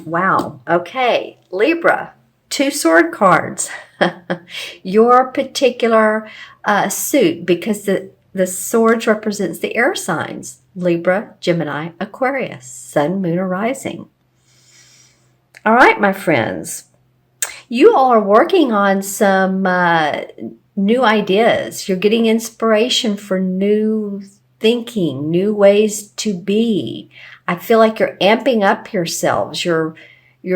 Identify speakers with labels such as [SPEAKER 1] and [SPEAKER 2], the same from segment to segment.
[SPEAKER 1] Wow. Okay. Libra, two sword cards. Your particular suit, because the swords represents the air signs. Libra, Gemini, Aquarius, Sun, Moon, or Rising. All right, my friends. You all are working on some new ideas. You're getting inspiration for new thinking, new ways to be. I feel like you're amping up yourselves, your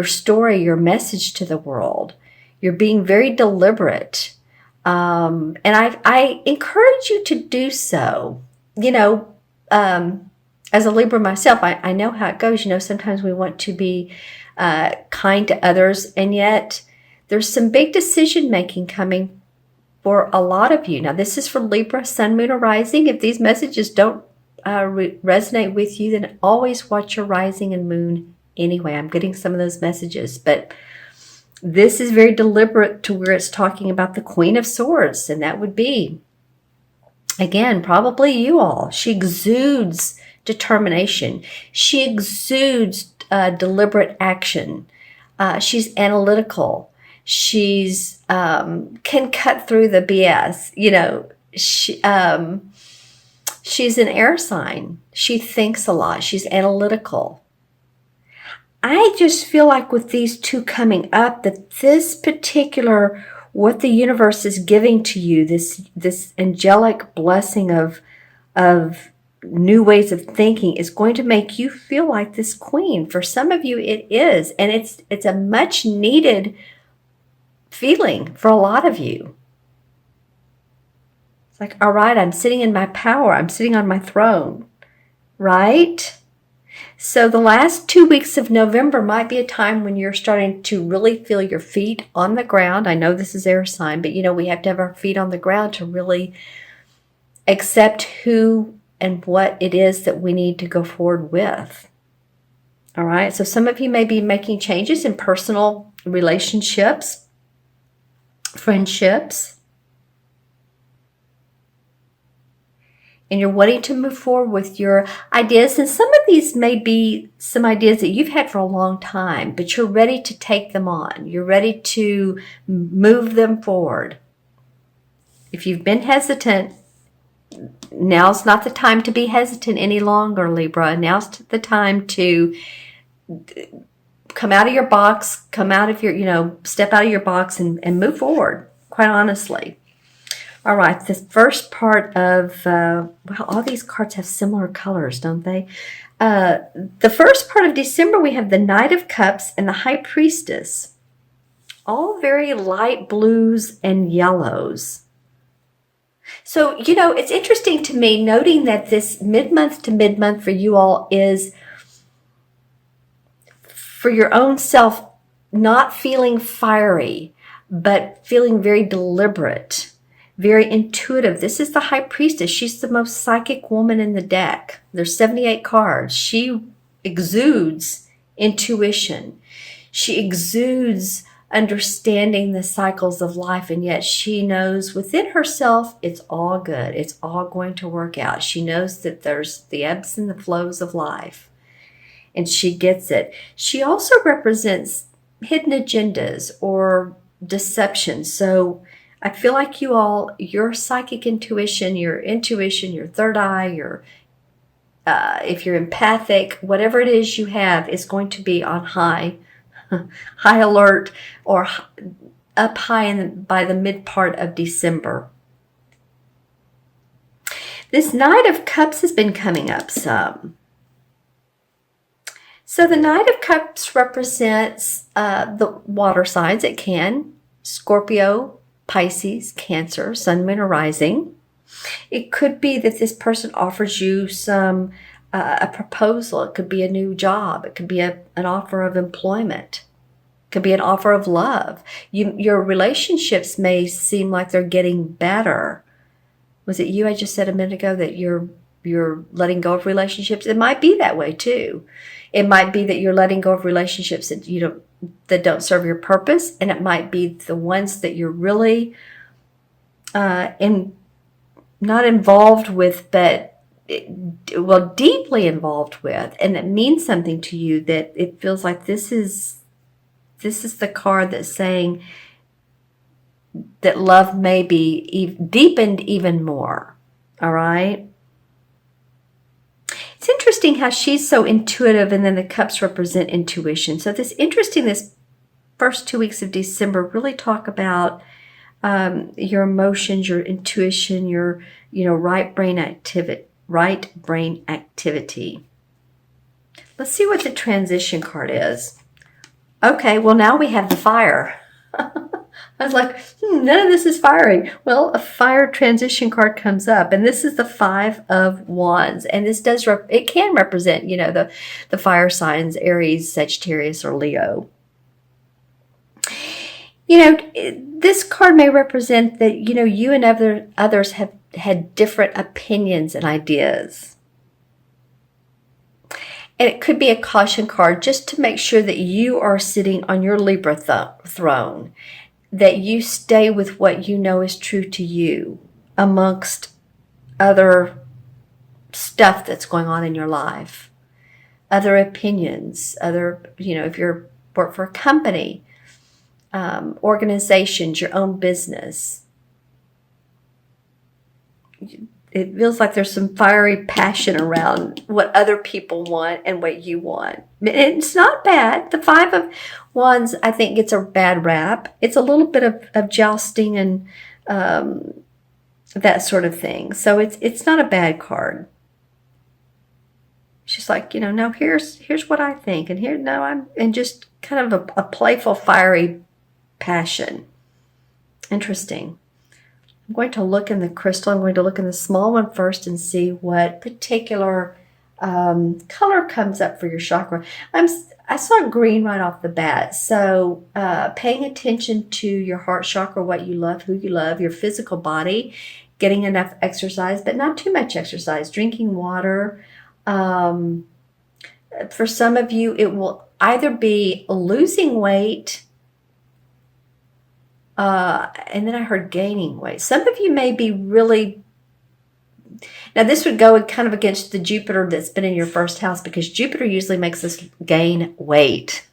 [SPEAKER 1] story, your message to the world. You're being very deliberate. And I encourage you to do so. You know, as a Libra myself, I know how it goes. You know, sometimes we want to be kind to others, and yet there's some big decision making coming for a lot of you. Now, this is for Libra, Sun, Moon, or Rising. If these messages don't resonate with you, then always watch your rising and moon anyway. I'm getting some of those messages, but this is very deliberate to where it's talking about the Queen of Swords, and that would be, again, probably you all. She exudes determination. She exudes deliberate action. She's analytical. She's can cut through the BS. You know, she's an air sign. She thinks a lot. She's analytical. I just feel like with these two coming up, that this particular, what the universe is giving to you, this angelic blessing of new ways of thinking, is going to make you feel like this queen. For some of you, it is, and it's a much needed feeling for a lot of you. It's like, all right, I'm sitting in my power. I'm sitting on my throne, right? So the last 2 weeks of November might be a time when you're starting to really feel your feet on the ground. I know this is air sign, but you know, we have to have our feet on the ground to really accept who and what it is that we need to go forward with. All right. So some of you may be making changes in personal relationships, friendships, and you're wanting to move forward with your ideas. And some of these may be some ideas that you've had for a long time, but you're ready to take them on. You're ready to move them forward. If you've been hesitant, now's not the time to be hesitant any longer, Libra. Now's the time to come out of your box, come out of your, step out of your box and move forward, quite honestly. All right, the first part of, all these cards have similar colors, don't they? The first part of December, we have the Knight of Cups and the High Priestess. All very light blues and yellows. So, it's interesting to me noting that this mid-month to mid-month for you all is for your own self, not feeling fiery, but feeling very deliberate, very intuitive. This is the High Priestess. She's the most psychic woman in the deck. There's 78 cards. She exudes intuition. She exudes understanding the cycles of life, and yet she knows within herself it's all good. It's all going to work out. She knows that there's the ebbs and the flows of life, and she gets it. She also represents hidden agendas or deception. So I feel like you all, your psychic intuition, your third eye, if you're empathic, whatever it is you have is going to be on high alert, or up high by the mid part of December. This Knight of Cups has been coming up some. So the Knight of Cups represents the water signs. It can Scorpio, Pisces, Cancer, Sun, Moon, or Rising. It could be that this person offers you some a proposal. It could be a new job. It could be an offer of employment. It could be an offer of love. Your relationships may seem like they're getting better. Was it you? I just said a minute ago that you're letting go of relationships. It might be that way too. It might be that you're letting go of relationships that don't serve your purpose, and it might be the ones that you're really not involved with, but deeply involved with, and that means something to you, that it feels like this is the card that's saying that love may be deepened even more. All right. It's interesting how she's so intuitive, and then the cups represent intuition. So this first 2 weeks of December really talk about your emotions, your intuition, your right brain activity. Let's see what the transition card is. Okay, well now we have the fire. I was like, none of this is fiery. Well, a fire transition card comes up, and this is the 5 of Wands, and this it can represent, the fire signs, Aries, Sagittarius, or Leo. This card may represent that, you and others have had different opinions and ideas. And it could be a caution card just to make sure that you are sitting on your Libra throne, that you stay with what you know is true to you amongst other stuff that's going on in your life, other opinions, if you're work for a company, organizations, your own business. It feels like there's some fiery passion around what other people want and what you want. It's not bad. The 5 of Wands, I think, gets a bad rap. It's a little bit of jousting and that sort of thing. So it's not a bad card. She's like, no, here's what I think, and just kind of a playful, fiery passion. Interesting. I'm going to look in the crystal. I'm going to look in the small one first and see what particular color comes up for your chakra. I saw green right off the bat. So paying attention to your heart chakra, what you love, who you love, your physical body, getting enough exercise, but not too much exercise, drinking water. For some of you, it will either be losing weight, and then I heard gaining weight. Some of you may be really... Now, this would go kind of against the Jupiter that's been in your first house, because Jupiter usually makes us gain weight.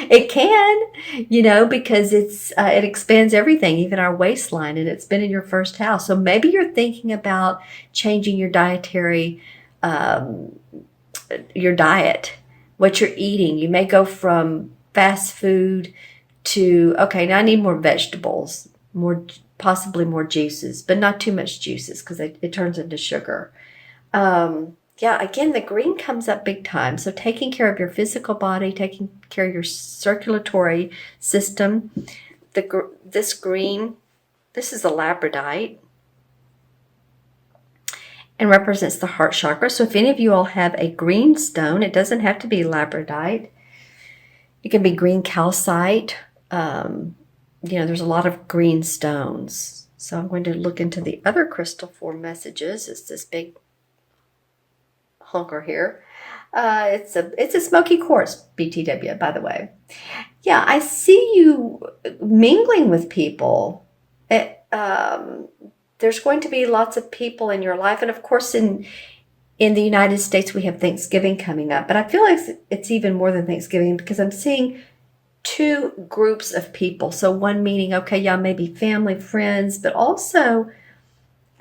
[SPEAKER 1] It can, because it expands everything, even our waistline, and it's been in your first house. So maybe you're thinking about changing your dietary, your diet, what you're eating. You may go from fast food to, okay, now I need more vegetables, possibly more juices, but not too much juices, because it turns into sugar. Again, the green comes up big time. So taking care of your physical body, taking care of your circulatory system. This green, this is a labradorite, and represents the heart chakra. So if any of you all have a green stone, it doesn't have to be labradorite. It can be green calcite. There's a lot of green stones. So I'm going to look into the other crystal for messages. It's this big hunker here. It's a smoky quartz, BTW, by the way. Yeah, I see you mingling with people. There's going to be lots of people in your life. And of course, in the United States, we have Thanksgiving coming up. But I feel like it's even more than Thanksgiving, because I'm seeing 2 groups of people. So one meaning, okay, y'all may be family, friends, but also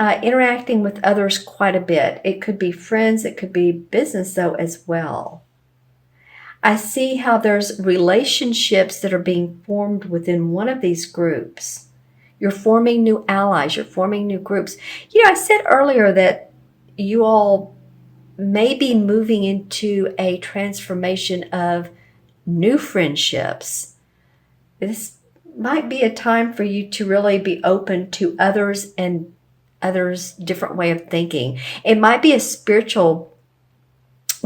[SPEAKER 1] interacting with others quite a bit. It could be friends, it could be business, though, as well. I see how there's relationships that are being formed within one of these groups. You're forming new allies, you're forming new groups. I said earlier that you all may be moving into a transformation of new friendships. This might be a time for you to really be open to others and others' different way of thinking. It might be a spiritual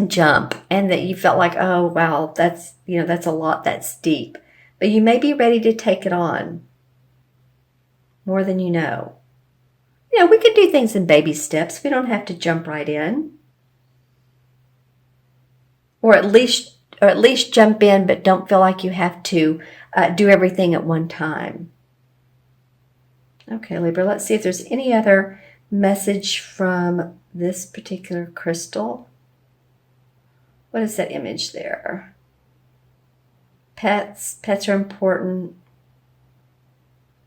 [SPEAKER 1] jump, and that you felt like, oh wow, that's a lot, that's deep. But you may be ready to take it on more than you know. We can do things in baby steps. We don't have to jump right in. Or at least jump in, but don't feel like you have to do everything at one time. Okay, Libra, let's see if there's any other message from this particular crystal. What is that image there? Pets. Pets are important.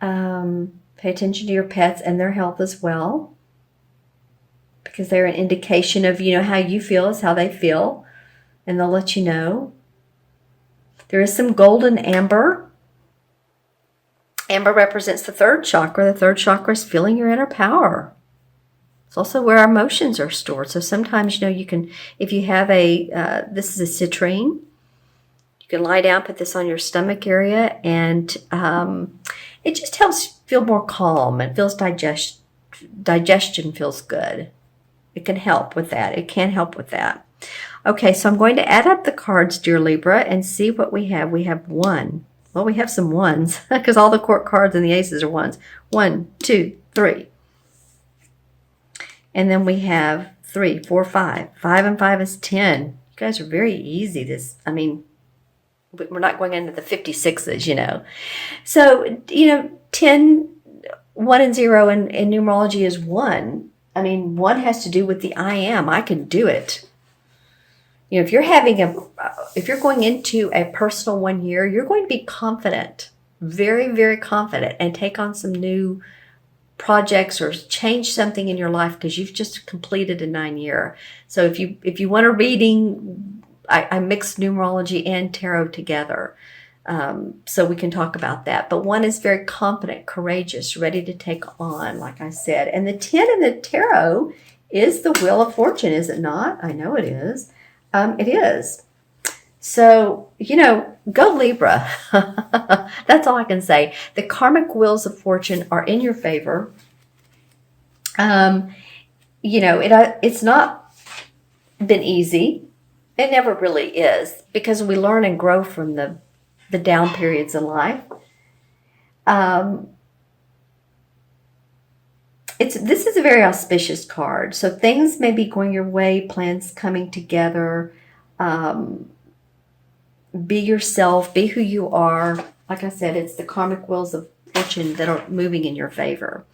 [SPEAKER 1] Pay attention to your pets and their health as well, because they're an indication of, how you feel is how they feel, and they'll let you know. There is some golden amber. Amber represents the third chakra. The third chakra is feeling your inner power. It's also where our emotions are stored. So sometimes, you can, if you have this is a citrine, you can lie down, put this on your stomach area, and it just helps feel more calm. It feels digestion feels good. It can help with that. It can help with that. Okay, so I'm going to add up the cards, dear Libra, and see what we have. We have 1. Well, we have some 1s because all the court cards and the aces are 1s. 1, 2, 3. And then we have 3, 4, 5. 5 and 5 is 10. You guys are very easy. We're not going into the 56s, So, 10, 1 and 0 in numerology is 1. 1 has to do with the I am. I can do it. If you're going into a personal 1 year, you're going to be confident, very, very confident, and take on some new projects or change something in your life because you've just completed a 9-year. So if you want a reading, I mix numerology and tarot together. So we can talk about that. But 1 is very confident, courageous, ready to take on, like I said. And the 10 in the tarot is the Wheel of Fortune, is it not? I know it is. It is. So, go Libra. That's all I can say. The karmic wheels of fortune are in your favor. It's not been easy. It never really is, because we learn and grow from the down periods in life. This is a very auspicious card. So things may be going your way, plans coming together. Be yourself, be who you are. Like I said, it's the karmic wheels of fortune that are moving in your favor.